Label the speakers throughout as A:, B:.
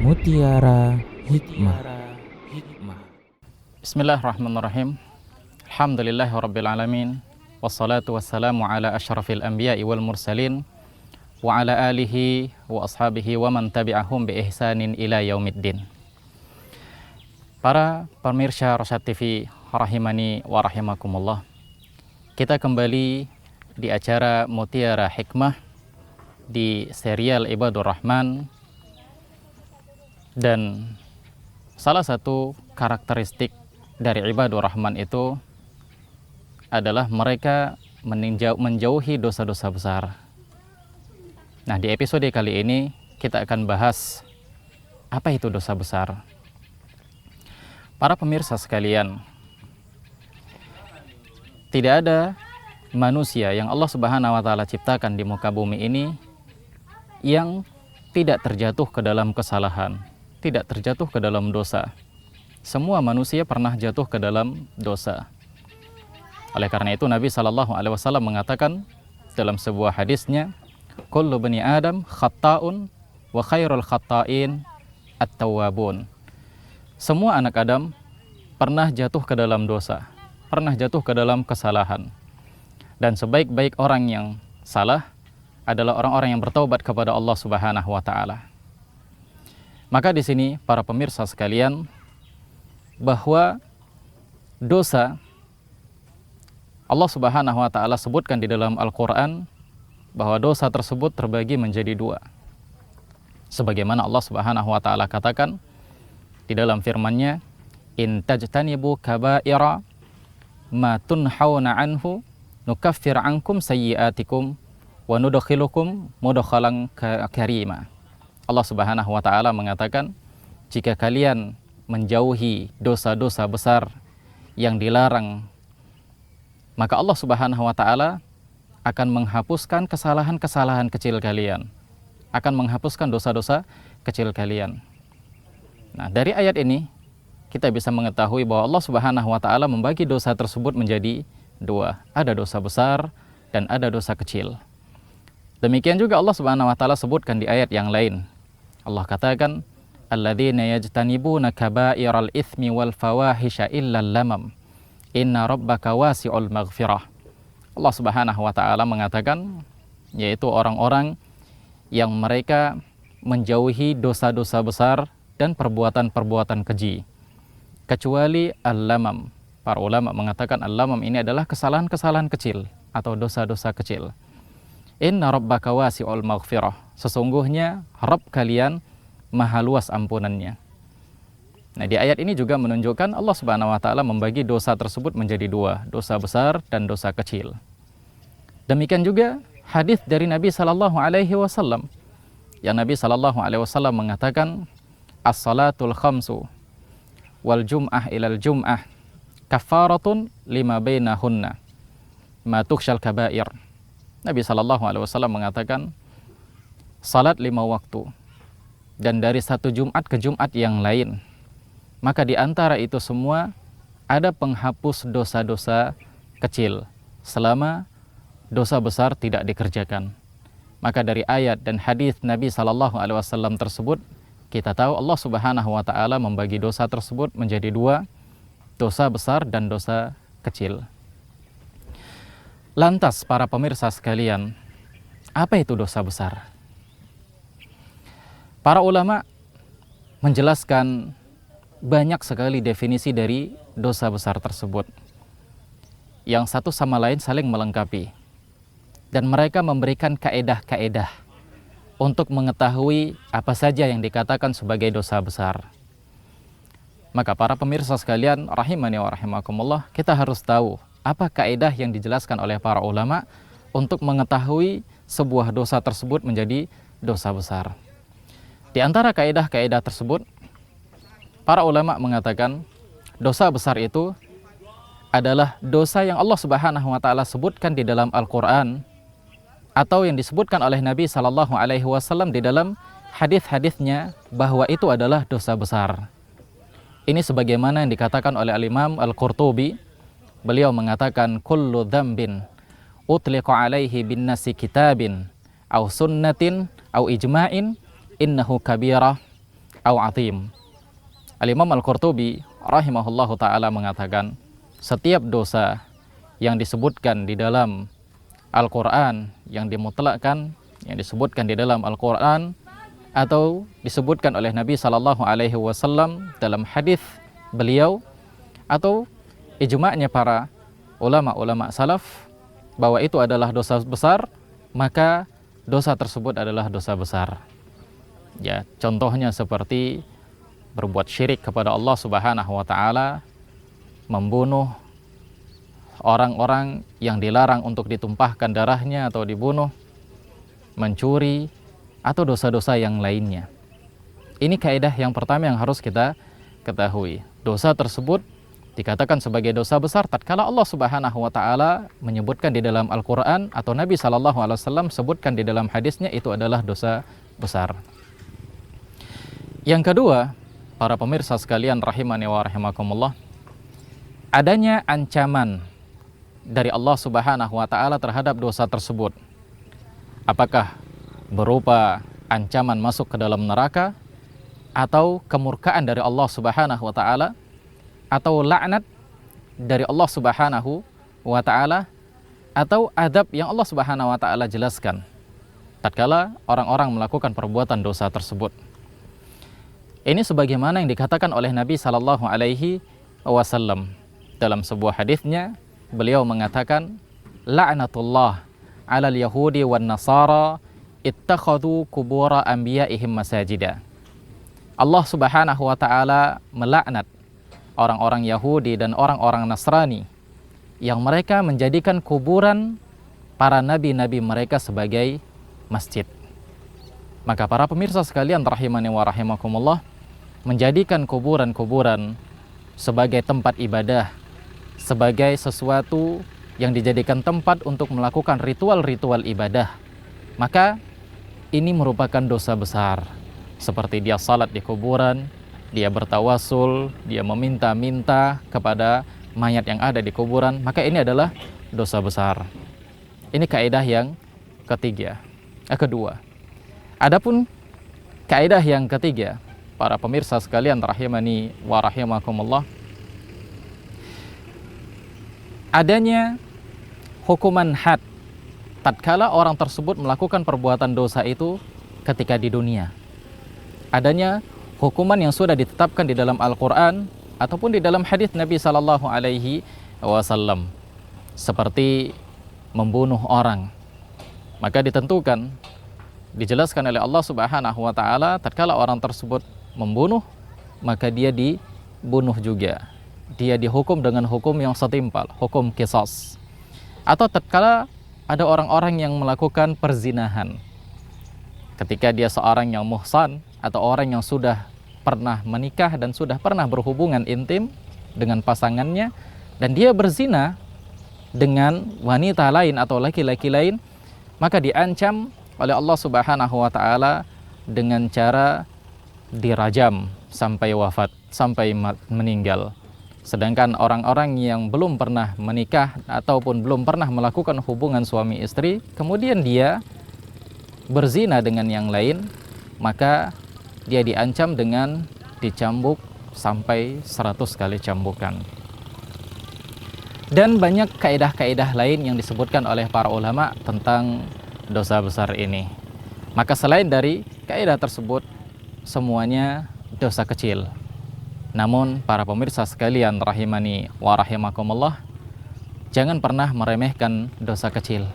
A: Mutiara Hikmah.
B: Bismillahirrahmanirrahim. Alhamdulillahirrabbilalamin. Wassalatu wassalamu ala ashrafil anbiya'i wal mursalin wa ala alihi wa ashabihi wa man tabi'ahum bi ihsanin ila yaumiddin. Para pemirsa Rosyad TV rahimani wa rahimakumullah. Kita kembali di acara Mutiara Hikmah di serial Ibadur Rahman, dan salah satu karakteristik dari Ibadur Rahman itu adalah mereka menjauhi dosa-dosa besar. Nah, di episode kali ini kita akan bahas apa itu dosa besar. Para pemirsa sekalian, tidak ada manusia yang Allah Subhanahu wa Ta'ala ciptakan di muka bumi ini yang tidak terjatuh ke dalam kesalahan, tidak terjatuh ke dalam dosa. Semua manusia pernah jatuh ke dalam dosa. Oleh karena itu Nabi SAW mengatakan dalam sebuah hadisnya, kullu bani Adam khatta'un wa khairul khatta'in at-tawwabun. Semua anak Adam pernah jatuh ke dalam dosa, pernah jatuh ke dalam kesalahan. Dan sebaik-baik orang yang salah adalah orang-orang yang bertaubat kepada Allah Subhanahu wa Ta'ala. Maka di sini para pemirsa sekalian, bahwa dosa Allah Subhanahu wa Ta'ala sebutkan di dalam Al-Qur'an bahwa dosa tersebut terbagi menjadi dua. Sebagaimana Allah Subhanahu wa Ta'ala katakan di dalam firman-Nya, in tajtanibu kaba'ira ma tunhauna anhu nukaffir ankum sayyi'atikum wa nudkhilukum mudkhalan karima. Allah Subhanahu wa Ta'ala mengatakan, jika kalian menjauhi dosa-dosa besar yang dilarang, maka Allah Subhanahu wa Ta'ala akan menghapuskan kesalahan-kesalahan kecil kalian, akan menghapuskan dosa-dosa kecil kalian. Nah, dari ayat ini kita bisa mengetahui bahwa Allah Subhanahu wa Ta'ala membagi dosa tersebut menjadi dua. Ada dosa besar dan ada dosa kecil. Demikian juga Allah Subhanahu wa Ta'ala sebutkan di ayat yang lain. Allah katakan, alladzina yajtanibuna kaba'iral itsmi wal fawahisha illal lamam inna rabbaka wasi'ul maghfirah. Allah Subhanahu wa Ta'ala mengatakan, yaitu orang-orang yang mereka menjauhi dosa-dosa besar dan perbuatan-perbuatan keji, kecuali al-lamam. Para ulama mengatakan al-lamam ini adalah kesalahan-kesalahan kecil atau dosa-dosa kecil. Inna rabbaka wasi'ul maghfirah. Sesungguhnya Rabb kalian maha luas ampunannya. Nah, di ayat ini juga menunjukkan Allah Subhanahu wa Ta'ala membagi dosa tersebut menjadi dua, dosa besar dan dosa kecil. Demikian juga hadis dari Nabi sallallahu alaihi wasallam yang Nabi sallallahu alaihi wasallam mengatakan, as-salatul khamsu wal jum'ah ilal jum'ah kafaratun lima bainahunna ma tukhsyal kabair. Nabi sallallahu alaihi wasallam mengatakan, salat 5 waktu dan dari satu Jumat ke Jumat yang lain, maka di antara itu semua ada penghapus dosa-dosa kecil selama dosa besar tidak dikerjakan. Maka dari ayat dan hadis Nabi sallallahu alaihi wasallam tersebut, kita tahu Allah Subhanahu wa Ta'ala membagi dosa tersebut menjadi dua, dosa besar dan dosa kecil. Lantas para pemirsa sekalian, apa itu dosa besar? Para ulama menjelaskan banyak sekali definisi dari dosa besar tersebut, yang satu sama lain saling melengkapi, dan mereka memberikan kaedah-kaedah untuk mengetahui apa saja yang dikatakan sebagai dosa besar. Maka para pemirsa sekalian rahimani wa rahimakumullah, kita harus tahu apa kaedah yang dijelaskan oleh para ulama untuk mengetahui sebuah dosa tersebut menjadi dosa besar. Di antara kaedah-kaedah tersebut, para ulama mengatakan dosa besar itu adalah dosa yang Allah Subhanahu wa Ta'ala sebutkan di dalam Al-Qur'an atau yang disebutkan oleh Nabi sallallahu alaihi wasallam di dalam hadis-hadisnya bahwa itu adalah dosa besar. Ini sebagaimana yang dikatakan oleh Al-Imam Al-Qurtubi. Beliau mengatakan, kullu dzambin utliqa alaihi bin nasi kitabin au sunnatin au ijma'in innahu kabirah au atim. Al-Imam Al-Qurtubi rahimahullahu ta'ala mengatakan, setiap dosa yang disebutkan di dalam Al-Quran, yang dimutlakkan, yang disebutkan di dalam Al-Quran, atau disebutkan oleh Nabi Sallallahu Alaihi Wasallam dalam hadis beliau, atau ijma'nya para ulama-ulama salaf, bahwa itu adalah dosa besar, maka dosa tersebut adalah dosa besar. Ya, contohnya seperti berbuat syirik kepada Allah Subhanahu wa taala, membunuh orang-orang yang dilarang untuk ditumpahkan darahnya atau dibunuh, mencuri, atau dosa-dosa yang lainnya. Ini kaidah yang pertama yang harus kita ketahui. Dosa tersebut dikatakan sebagai dosa besar tatkala Allah Subhanahu wa taala menyebutkan di dalam Al-Qur'an atau Nabi sallallahu alaihi wasallam sebutkan di dalam hadisnya itu adalah dosa besar. Yang kedua, para pemirsa sekalian rahimani wa rahimakumullah, adanya ancaman dari Allah Subhanahu wa taala terhadap dosa tersebut. Apakah berupa ancaman masuk ke dalam neraka, atau kemurkaan dari Allah Subhanahu wa taala, atau laknat dari Allah Subhanahu wa taala, atau adab yang Allah Subhanahu wa taala jelaskan tatkala orang-orang melakukan perbuatan dosa tersebut. Ini sebagaimana yang dikatakan oleh Nabi sallallahu alaihi wasallam dalam sebuah hadisnya, beliau mengatakan, la'natullah 'alal yahudi wan nasara ittakhadhu qubura anbiya'ihim masajida. Allah Subhanahu wa taala melaknat orang-orang Yahudi dan orang-orang Nasrani yang mereka menjadikan kuburan para nabi-nabi mereka sebagai masjid. Maka para pemirsa sekalian rahimani wa rahimakumullah, menjadikan kuburan-kuburan sebagai tempat ibadah, sebagai sesuatu yang dijadikan tempat untuk melakukan ritual-ritual ibadah, maka ini merupakan dosa besar. Seperti dia salat di kuburan, dia bertawasul, dia meminta-minta kepada mayat yang ada di kuburan, maka ini adalah dosa besar. Ini kaidah yang kedua. Adapun kaidah yang ketiga, para pemirsa sekalian rahimani wa rahimakumullah, adanya hukuman had tatkala orang tersebut melakukan perbuatan dosa itu ketika di dunia. Adanya hukuman yang sudah ditetapkan di dalam Al-Quran ataupun di dalam hadis Nabi Sallallahu Alaihi Wasallam, seperti membunuh orang. Maka ditentukan, dijelaskan oleh Allah Subhanahu wa taala, tatkala orang tersebut membunuh, maka dia dibunuh juga. Dia dihukum dengan hukum yang setimpal, hukum qisas. Atau tatkala ada orang-orang yang melakukan perzinahan, ketika dia seorang yang muhsan atau orang yang sudah pernah menikah dan sudah pernah berhubungan intim dengan pasangannya, dan dia berzina dengan wanita lain atau laki-laki lain, maka diancam oleh Allah Subhanahu wa taala dengan cara dirajam sampai wafat, sampai meninggal. Sedangkan orang-orang yang belum pernah menikah ataupun belum pernah melakukan hubungan suami istri, kemudian dia berzina dengan yang lain, maka dia diancam dengan dicambuk sampai 100 kali cambukan. Dan banyak kaidah-kaidah lain yang disebutkan oleh para ulama tentang dosa besar ini. Maka selain dari kaidah tersebut, semuanya dosa kecil. Namun para pemirsa sekalian rahimani wa rahimakumullah, jangan pernah meremehkan dosa kecil,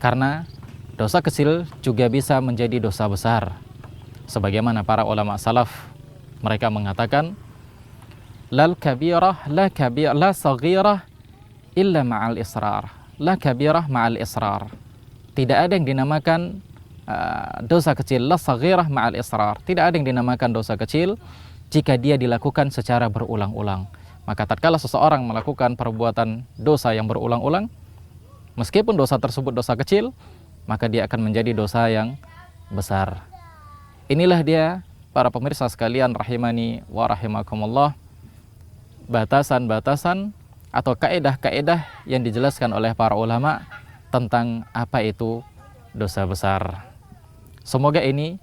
B: karena dosa kecil juga bisa menjadi dosa besar. Sebagaimana para ulama salaf, mereka mengatakan, lal kabirah la saghirah illa ma'al israr, la kabirah ma'al israr. Tidak ada yang dinamakan dosa kecil, la saghirah ma'al israr. Tidak ada yang dinamakan dosa kecil jika dia dilakukan secara berulang-ulang. Maka tatkala seseorang melakukan perbuatan dosa yang berulang-ulang, meskipun dosa tersebut dosa kecil, maka dia akan menjadi dosa yang besar. Inilah dia para pemirsa sekalian rahimani wa rahimakumullah, batasan-batasan atau kaedah-kaedah yang dijelaskan oleh para ulama tentang apa itu dosa besar. Semoga ini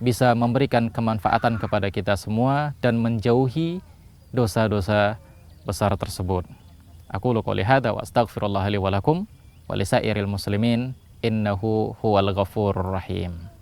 B: bisa memberikan kemanfaatan kepada kita semua dan menjauhi dosa-dosa besar tersebut. Aku qouli hadza wa astaghfirullah li wa lakum wa lisairil muslimin innahu huwal ghafurur rahim.